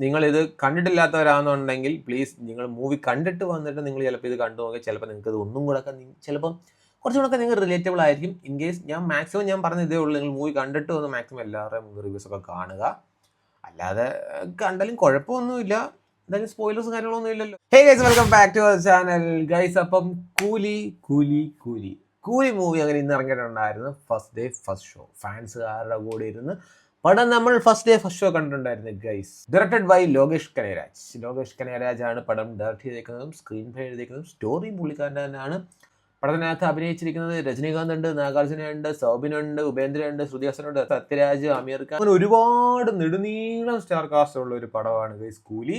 നിങ്ങളിത് കണ്ടിട്ടില്ലാത്തവരാണെന്നുണ്ടെങ്കിൽ പ്ലീസ് നിങ്ങൾ മൂവി കണ്ടിട്ട് വന്നിട്ട് നിങ്ങൾ ചിലപ്പോൾ ഇത് കണ്ടു നോക്കി ചിലപ്പോൾ നിങ്ങൾക്ക് ഇത് ഒന്നും കൂടെ ചിലപ്പം കുറച്ചുകൂടെ നിങ്ങൾ റിലേറ്റബിൾ ആയിരിക്കും. ഇൻ കേസ് ഞാൻ പറഞ്ഞ ഇതേ ഉള്ളൂ, നിങ്ങൾ മൂവി കണ്ടിട്ട് വന്ന് മാക്സിമം എല്ലാവരുടെയും മൂവി റിവ്യൂസ് ഒക്കെ കാണുക. അല്ലാതെ കണ്ടാലും കുഴപ്പമൊന്നുമില്ല, എന്തായാലും സ്പോയിലേഴ്സും കാര്യങ്ങളൊന്നും ഇല്ലല്ലോ. Hey guys, welcome back to our channel guys. അപ്പം കൂലി മൂവി അങ്ങനെ ഇന്ന് ഇറങ്ങിയിട്ടുണ്ടായിരുന്നു. ഫസ്റ്റ് ഡേ ഫസ്റ്റ് ഷോ ഫാൻസുകാരുടെ കൂടെ ഇരുന്ന് പടം നമ്മൾ ഫസ്റ്റ് ഡേ ഫസ്റ്റ് ഷോ കണ്ടിട്ടുണ്ടായിരുന്നു guys. Directed by Lokesh Kanagaraj ആണ് പടം ഡയറക്റ്റ് ചെയ്തേക്കുന്നതും സ്ക്രീൻ പ്ലേ എഴുതിയേക്കുന്നതും സ്റ്റോറിയും പുള്ളിക്കാരൻ്റെ തന്നെയാണ്. പടത്തിനകത്ത് അഭിനയിച്ചിരിക്കുന്നത് രജനീകാന്ത് ഉണ്ട്, നാഗാർജുന ഉണ്ട്, സൗബിൻ ഉണ്ട്, ഉപേന്ദ്ര ഉണ്ട്, ശ്രുതി ഹാസൻ ഉണ്ട്, സത്യരാജ്, അമീർ ഖാൻ, അങ്ങനെ ഒരുപാട് നെടുനീളം സ്റ്റാർ കാസ്റ്റ് ഉള്ള ഒരു പടമാണ് ഗൈസ് കൂലി.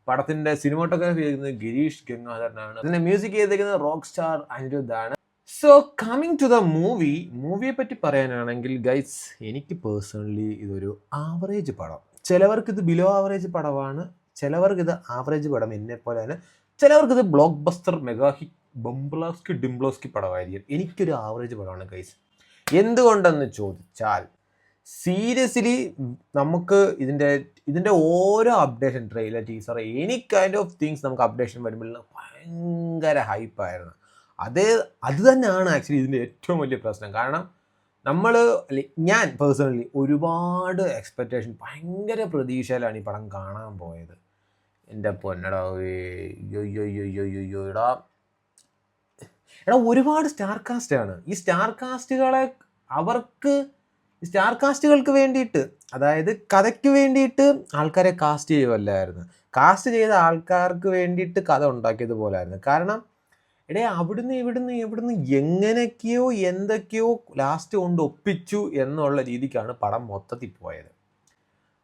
പടത്തിന്റെ സിനിമാറ്റോഗ്രാഫി ചെയ്തിരിക്കുന്നത് ഗിരീഷ് ഗംഗാധരനാണ്. ഇതിന്റെ മ്യൂസിക് ചെയ്തിരിക്കുന്നത് റോക്ക് സ്റ്റാർ അനിരുദ്ധ് ആണ്. സോ കമ്മിങ് ടു ദ മൂവിയെ പറ്റി പറയാനാണെങ്കിൽ ഗൈസ്, എനിക്ക് പേഴ്സണലി ഇതൊരു ആവറേജ് പടം. ചിലവർക്ക് ഇത് ബിലോ ആവറേജ് പടമാണ്, ചിലവർക്ക് ഇത് ആവറേജ് പടം എന്നെ പോലെ തന്നെ, ചിലവർക്ക് ഇത് ബ്ലോക്ക് ബസ്റ്റർ മെഗാ ഹിറ്റ് ഡിംബ്ലോസ്കി പടമായിരിക്കും. എനിക്കൊരു ആവറേജ് പടമാണ് ഗൈസ്. എന്തുകൊണ്ടെന്ന് ചോദിച്ചാൽ സീരിയസ്ലി നമുക്ക് ഇതിൻ്റെ ഓരോ updation, trailer, teaser, any kind of things നമുക്ക് അപ്ഡേഷൻ വരുമ്പോൾ ഭയങ്കര ഹൈപ്പായിരുന്നു. അത് തന്നെയാണ് ആക്ച്വലി ഇതിൻ്റെ ഏറ്റവും വലിയ പ്രശ്നം. കാരണം ഞാൻ പേഴ്സണലി ഒരുപാട് എക്സ്പെക്റ്റേഷൻ, ഭയങ്കര പ്രതീക്ഷയിലാണ് ഈ പടം കാണാൻ പോയത്. എൻ്റെ പൊന്നടാ, ഒരുപാട് സ്റ്റാർ കാസ്റ്റാണ്. ഈ സ്റ്റാർ കാസ്റ്റുകൾക്ക് വേണ്ടിയിട്ട്, അതായത് കഥയ്ക്ക് വേണ്ടിയിട്ട് ആൾക്കാരെ കാസ്റ്റ് ചെയ്യുമല്ലായിരുന്നു, കാസ്റ്റ് ചെയ്ത ആൾക്കാർക്ക് വേണ്ടിയിട്ട് കഥ ഉണ്ടാക്കിയതുപോലായിരുന്നു. കാരണം അവിടുന്ന് ഇവിടുന്ന് എങ്ങനെയൊക്കെയോ എന്തൊക്കെയോ ലാസ്റ്റ് കൊണ്ട് ഒപ്പിച്ചു എന്നുള്ള രീതിക്കാണ് പടം മൊത്തത്തിൽ പോയത്.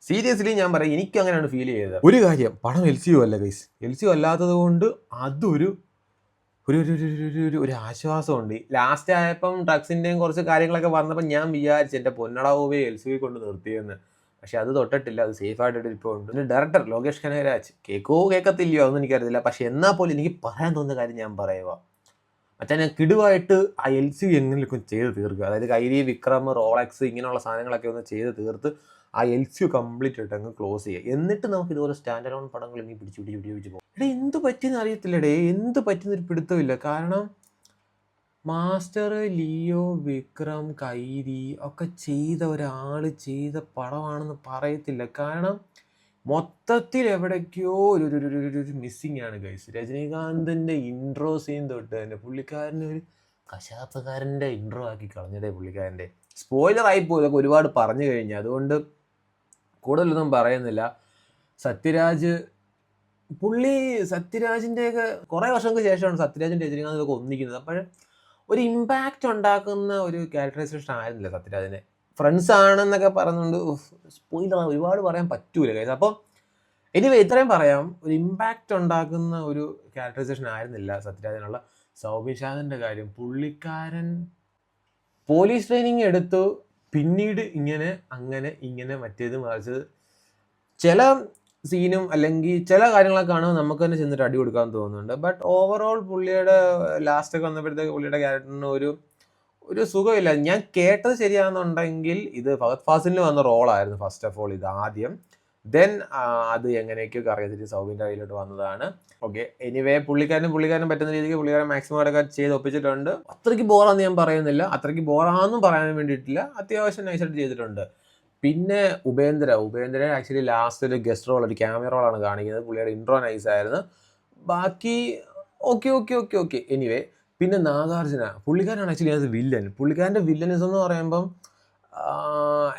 സീരിയസ്ലി ഞാൻ പറയാം, എനിക്കും അങ്ങനെയാണ് ഫീൽ ചെയ്തത്. ഒരു കാര്യം, പടം LCU അല്ല ഗൈസ്. LCU അല്ലാത്തത് കൊണ്ട് അതൊരു ഒരു ആശ്വാസമുണ്ട്. ലാസ്റ്റ് ആയപ്പം ഡ്രഗ്സിൻ്റെയും കുറച്ച് കാര്യങ്ങളൊക്കെ വന്നപ്പോൾ ഞാൻ വിചാരിച്ചു എൻ്റെ പൊന്നടാവേ LCU കൊണ്ട് നിർത്തിയെന്ന്. പക്ഷെ അത് തൊട്ടിട്ടില്ല, അത് സേഫായിട്ട് ഇപ്പോൾ ഉണ്ട്. പിന്നെ ഡയറക്ടർ ലോകേഷ് കനകരാജ് കേൾക്കത്തില്ലയോ അതൊന്നും എനിക്കറിയത്തില്ല. പക്ഷെ എന്നാൽ പോലും എനിക്ക് പറയാൻ തോന്നുന്ന കാര്യം ഞാൻ പറയുക, മച്ചാൻ ഞാൻ കിടുവായിട്ട് ആ LCU എങ്ങനെയൊക്കെ ചെയ്ത് തീർക്കുക. അതായത് കൈരി, വിക്രം, റോളക്സ് ഇങ്ങനെയുള്ള സാധനങ്ങളൊക്കെ ഒന്ന് ചെയ്ത് തീർത്ത് ആ LCU കംപ്ലീറ്റ് ആയിട്ട് അങ്ങ് ക്ലോസ് ചെയ്യുക. എന്നിട്ട് നമുക്ക് ഇതുപോലെ സ്റ്റാൻഡ് അലോൺ പടങ്ങൾ ഇനി പിടിച്ച് പോകും. എന്ത് പറ്റിയെന്ന് അറിയത്തില്ലടേ, എന്ത് പറ്റുന്നൊരു പിടുത്തമില്ല. കാരണം മാസ്റ്റർ, ലിയോ, വിക്രം, കൈരി ഒക്കെ ചെയ്ത ഒരാൾ ചെയ്ത പടമാണെന്ന് പറയത്തില്ല. കാരണം മൊത്തത്തിൽ എവിടേക്കോ ഒരു മിസ്സിങ് ആണ് ഗൈസ്. രജനീകാന്തിൻ്റെ ഇൻട്രോ സീൻ തൊട്ട് തന്നെ പുള്ളിക്കാരന് ഒരു കശാപ്പുകാരൻ്റെ ഇൻട്രോ ആക്കി കളഞ്ഞതേ പുള്ളിക്കാരൻ്റെ. സ്പോയിലർ ആയിപ്പോയി ഇതൊക്കെ ഒരുപാട് പറഞ്ഞു കഴിഞ്ഞു, അതുകൊണ്ട് കൂടുതലൊന്നും പറയുന്നില്ല. സത്യരാജിൻ്റെയൊക്കെ കുറേ വർഷങ്ങൾക്ക് ശേഷമാണ് സത്യരാജിൻ്റെ രജനീകാന്ത് ഇതൊക്കെ ഒന്നിക്കുന്നത്. അപ്പോൾ ഒരു ഇമ്പാക്റ്റ് ഉണ്ടാക്കുന്ന ഒരു ക്യാരക്ടറൈസേഷൻ ആയിരുന്നില്ല സത്യരാജിനെ. ഫ്രണ്ട്സ് ആണെന്നൊക്കെ പറയുന്നുണ്ട്, സ്പോയിലർ ഒരുപാട് പറയാൻ പറ്റൂല ഗൈസ്. അപ്പം എനിവേ ഇത്രയും പറയാം, ഒരു ഇമ്പാക്റ്റ് ഉണ്ടാക്കുന്ന ഒരു ക്യാരക്ടറൈസേഷൻ ആയിരുന്നില്ല സത്യരാജനുള്ള. സൗബിൻ ഷാഹിൻ്റെ കാര്യം, പുള്ളിക്കാരൻ പോലീസ് ട്രെയിനിങ് എടുത്തു, പിന്നീട് ഇങ്ങനെ മറ്റേത് മറിച്ചത് ചില സീനും അല്ലെങ്കിൽ ചില കാര്യങ്ങളൊക്കെ കാണുമ്പോൾ നമുക്ക് തന്നെ ചെന്നിട്ട് അടി കൊടുക്കാൻ തോന്നുന്നുണ്ട്. ബട്ട് ഓവറോൾ പുള്ളിയുടെ ലാസ്റ്റൊക്കെ വന്നപ്പോഴത്തേക്ക് പുള്ളിയുടെ ക്യാരക്ടറിന് ഒരു സുഖമില്ല. ഞാൻ കേട്ടത് ശരിയാണെന്നുണ്ടെങ്കിൽ ഇത് ഫഹദ് ഫാസിലിന് വന്ന റോളായിരുന്നു ഫസ്റ്റ് ഓഫ് ഓൾ ഇത് ആദ്യം. ദെൻ അത് എങ്ങനെയൊക്കെയോ അറിയത്തിട്ട് സൗബിൻ്റെ കയ്യിലോട്ട് വന്നതാണ്. ഓക്കെ, എനിവേ പുള്ളിക്കാരനും പറ്റുന്ന രീതിക്ക് പുള്ളിക്കാരൻ മാക്സിമം അടക്കം ചെയ്ത് ഒപ്പിച്ചിട്ടുണ്ട്. അത്രയ്ക്ക് ബോറാന്ന് ഞാൻ പറയുന്നില്ല, അത്രയ്ക്ക് ബോറാന്നും പറയാൻ വേണ്ടിയിട്ടില്ല, അത്യാവശ്യം നൈസായിട്ട് ചെയ്തിട്ടുണ്ട്. പിന്നെ ഉപേന്ദ്ര ആക്ച്വലി ലാസ്റ്റ് ഒരു ഗസ്റ്റ് റോൾ, ഒരു ക്യാമിയ റോളാണ് കാണിക്കുന്നത്. പുള്ളിയുടെ ഇൻട്രോ നൈസായിരുന്നു. ബാക്കി ഓക്കെ. എനിവേ പിന്നെ നാഗാർജുന, പുള്ളിക്കാരനാണ് ആക്ച്വലി അത് വില്ലൻ. പുള്ളിക്കാരൻ്റെ വില്ലനിസം എന്ന് പറയുമ്പം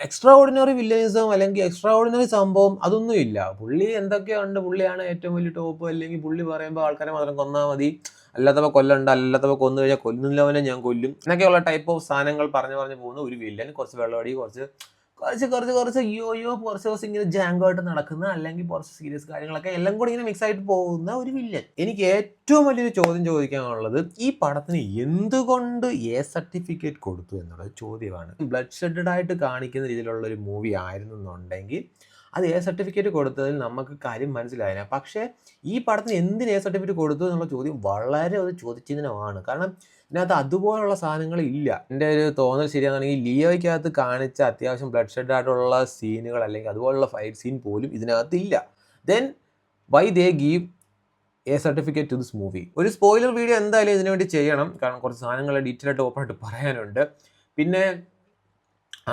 എക്സ്ട്രാ ഓർഡിനറി വില്ലനിസം അല്ലെങ്കിൽ എക്സ്ട്രാ ഓർഡിനറി സംഭവം അതൊന്നും ഇല്ല. പുള്ളി എന്തൊക്കെയുണ്ട്, പുള്ളിയാണ് ഏറ്റവും വലിയ ടോപ്പ്. അല്ലെങ്കിൽ പുള്ളി പറയുമ്പോൾ ആൾക്കാരെ മാത്രം കൊന്നാൽ മതി, അല്ലാത്തപ്പോൾ കൊല്ലണ്ട, അല്ലാത്തപ്പോൾ കൊന്നു കഴിഞ്ഞാൽ കൊല്ലുന്നില്ലവനെ ഞാൻ കൊല്ലും എന്നൊക്കെയുള്ള ടൈപ്പ് ഓഫ് സാധനങ്ങൾ പറഞ്ഞു പോകുന്ന ഒരു വില്ലൻ. കുറച്ച് വെള്ളമടി, കുറച്ച് കുറച്ച് ദിവസം ഇങ്ങനെ ജാങ്കായിട്ട് നടക്കുന്ന, അല്ലെങ്കിൽ കുറച്ച് സീരിയസ് കാര്യങ്ങളൊക്കെ എല്ലാം കൂടി ഇങ്ങനെ മിക്സ് ആയിട്ട് പോകുന്ന ഒരു വില്ലൻ. എനിക്ക് ഏറ്റവും വലിയൊരു ചോദ്യം ചോദിക്കാനുള്ളത്, ഈ പടത്തിന് എന്തുകൊണ്ട് സർട്ടിഫിക്കറ്റ് കൊടുത്തു എന്നുള്ള ചോദ്യമാണ്. ബ്ലഡ് ഷെഡഡ് ആയിട്ട് കാണിക്കുന്ന രീതിയിലുള്ള ഒരു മൂവി ആയിരുന്നുണ്ടെങ്കിൽ അത് സർട്ടിഫിക്കറ്റ് കൊടുത്തതിൽ നമുക്ക് കാര്യം മനസ്സിലായില്ല. പക്ഷേ ഈ പടത്തിന് എന്തിന് സർട്ടിഫിക്കറ്റ് കൊടുത്തു എന്നുള്ള ചോദ്യം വളരെ ഒരു ചോദ്യചിഹ്നമാണ്. കാരണം ഇതിനകത്ത് അതുപോലുള്ള സാധനങ്ങൾ ഇല്ല. എൻ്റെ ഒരു തോന്നൽ ശരിയാണെങ്കിൽ ലിയോയ്ക്കകത്ത് കാണിച്ച അത്യാവശ്യം ബ്ലഡ് ഷെഡ് ആയിട്ടുള്ള സീനുകൾ അല്ലെങ്കിൽ അതുപോലുള്ള ഫൈറ്റ് സീൻ പോലും ഇതിനകത്ത് ഇല്ല. Then why they give a certificate to this movie. ഒരു സ്പോയിലർ വീഡിയോ എന്തായാലും ഇതിനു വേണ്ടി ചെയ്യണം, കാരണം കുറച്ച് സാധനങ്ങൾ ഡീറ്റെയിൽ ആയിട്ട് ഓപ്പൺ ആയിട്ട് പറയാനുണ്ട്. പിന്നെ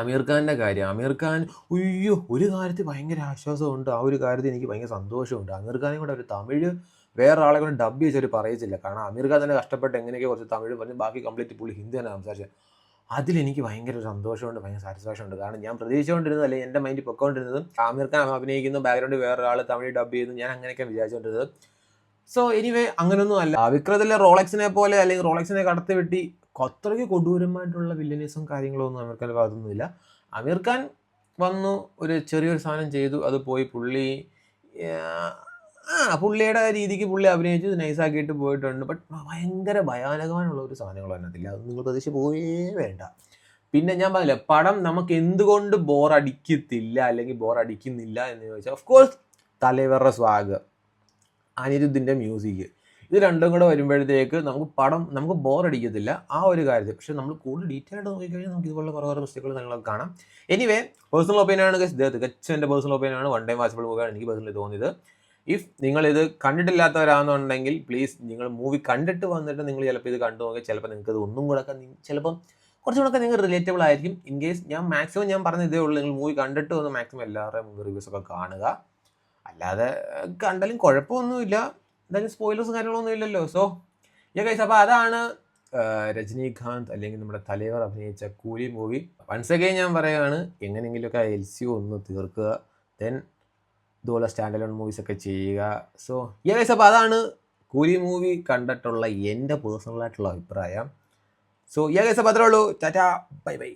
അമീർ ഖാൻ്റെ കാര്യം, അമീർ ഖാൻ ഉയ്യോ ഒരു കാര്യത്തിൽ ഭയങ്കര ആശ്വാസമുണ്ട്, ആ ഒരു കാര്യത്തിൽ എനിക്ക് ഭയങ്കര സന്തോഷമുണ്ട്. അമീർ ഖാനെ കൂടെ ഒരു തമിഴ് വേറെ ആളെ കൊണ്ട് ഡബ് ചെയ്തൊരു പറയിച്ചില്ല, കാരണം അമീർ ഖാൻ തന്നെ കഷ്ടപ്പെട്ട് എങ്ങനെയൊക്കെ കുറച്ച് തമിഴ് പറഞ്ഞ് ബാക്കി കംപ്ലീറ്റ് പുള്ളി ഹിന്ദി തന്നെ സംസാരിച്ചത്. അതിലെനിക്ക് ഭയങ്കര സന്തോഷമുണ്ട്, ഭയങ്കര സാറ്റിസ്ഫാക്ഷൻ ഉണ്ട്. കാരണം ഞാൻ പ്രതീക്ഷിച്ചുകൊണ്ടിരുന്നത്, അല്ലെങ്കിൽ എൻ്റെ മൈൻഡിൽ പൊക്കോണ്ടിരുന്നത് ആമീർ ഖാൻ അഭിനയിക്കുന്നു, ബാക്ക്ഗ്രൗണ്ടിൽ വേറൊരാൾ തമിഴ് ഡബ് ചെയ്യുന്നു, ഞാൻ അങ്ങനെയൊക്കെ വിചാരിച്ചുകൊണ്ടിരുന്നത്. സോ എനിവേ അങ്ങനെയൊന്നും അല്ല. വിക്രത്തിലെ റോളക്സിനെ പോലെ അല്ലെങ്കിൽ റോളക്സിനെ കടത്തി വെട്ടി അത്രയ്ക്ക് കൊടൂരമായിട്ടുള്ള വില്ലനീസും കാര്യങ്ങളോ ഒന്നും അമീർ ഖാൻ്റെ ഭാഗത്തൊന്നുമില്ല. അമീർ ഖാൻ വന്നു, ഒരു ചെറിയൊരു സാധനം ചെയ്തു, അത് പോയി പുള്ളി പുള്ളിയുടെ രീതിക്ക് പുള്ളി അഭിനയിച്ച് നൈസാക്കിയിട്ട് പോയിട്ടുണ്ട്. ബട്ട് ഭയങ്കര ഭയാനകമായുള്ള ഒരു സാധനങ്ങളോ അതിനകത്തില്ല, അത് നിങ്ങൾ പ്രതീക്ഷിച്ച് പോയേ വേണ്ട. പിന്നെ ഞാൻ പറഞ്ഞില്ല, പടം നമുക്ക് എന്തുകൊണ്ട് ബോറടിക്കത്തില്ല അല്ലെങ്കിൽ ബോറടിക്കുന്നില്ല എന്ന് ചോദിച്ചാൽ, ഓഫ് കോഴ്സ് തലൈവറുടെ സ്വാഗ്, അനിരുദ്ധിൻ്റെ മ്യൂസിക്, ഇത് രണ്ടും കൂടെ വരുമ്പോഴത്തേക്ക് നമുക്ക് ബോറടിക്കത്തില്ല ആ ഒരു കാര്യത്തിൽ. പക്ഷെ നമ്മൾ കൂടുതൽ ഡീറ്റെയിൽ ആയിട്ട് നോക്കിക്കഴിഞ്ഞാൽ നമുക്ക് ഇതുപോലുള്ള കുറേ മിസ്റ്റേക്കുകൾ നിങ്ങളൊക്കെ കാണാം. എനിവേ പേഴ്സണൽ ഒപ്പീനിയനാണ് ഗൈസ്, ഇത് തികച്ചും എൻ്റെ പേഴ്സണൽ ഒപ്പീനിയനാണ്. വൺ ടൈം വാച്ചബിൾ മൂവിയാണ് എനിക്ക് പേഴ്സണലി തോന്നിയത്. ഇഫ് നിങ്ങളിത് കണ്ടിട്ടില്ലാത്തവരാണെന്നുണ്ടെങ്കിൽ പ്ലീസ് നിങ്ങൾ മൂവി കണ്ടിട്ട് വന്നിട്ട് നിങ്ങൾ ചിലപ്പോൾ ഇത് കണ്ടു നോക്കി, ചിലപ്പോൾ നിങ്ങൾക്ക് ഇത് ഒന്നും കൂടെ ചിലപ്പം കുറച്ചും കൂടെ നിങ്ങൾ റിലേറ്റബിൾ ആയിരിക്കും. ഇൻ കേസ് ഞാൻ പറഞ്ഞ ഇതേ ഉള്ളൂ, നിങ്ങൾ മൂവി കണ്ടിട്ട് വന്ന് മാക്സിമം എല്ലാവരുടെയും മൂവി റിവ്യൂസൊക്കെ കാണുക. അല്ലാതെ കണ്ടാലും കുഴപ്പമൊന്നുമില്ല, എന്തായാലും സ്പോയിലേഴ്സും കാര്യങ്ങളൊന്നും ഇല്ലല്ലോ. സോ ഗൈസ്, അപ്പോൾ അതാണ് രജനീകാന്ത് അല്ലെങ്കിൽ നമ്മുടെ തലൈവർ അഭിനയിച്ച കൂലി മൂവി. വൺസ് അഗൈൻ ഞാൻ പറയുകയാണ്, എങ്ങനെയെങ്കിലുമൊക്കെ LCU ഒന്ന് തീർക്കുക, ദെൻ ഇതുപോലെ സ്റ്റാൻഡ് അലോൺ മൂവീസൊക്കെ ചെയ്യുക. സോ ഗൈസ്, അപ്പോൾ അതാണ് കൂലി മൂവി കണ്ടിട്ടുള്ള എൻ്റെ പേഴ്സണലായിട്ടുള്ള അഭിപ്രായം. സോ ഗൈസ്, അപ്പോൾ അത്രേ ഉള്ളൂ. Tata, bye bye.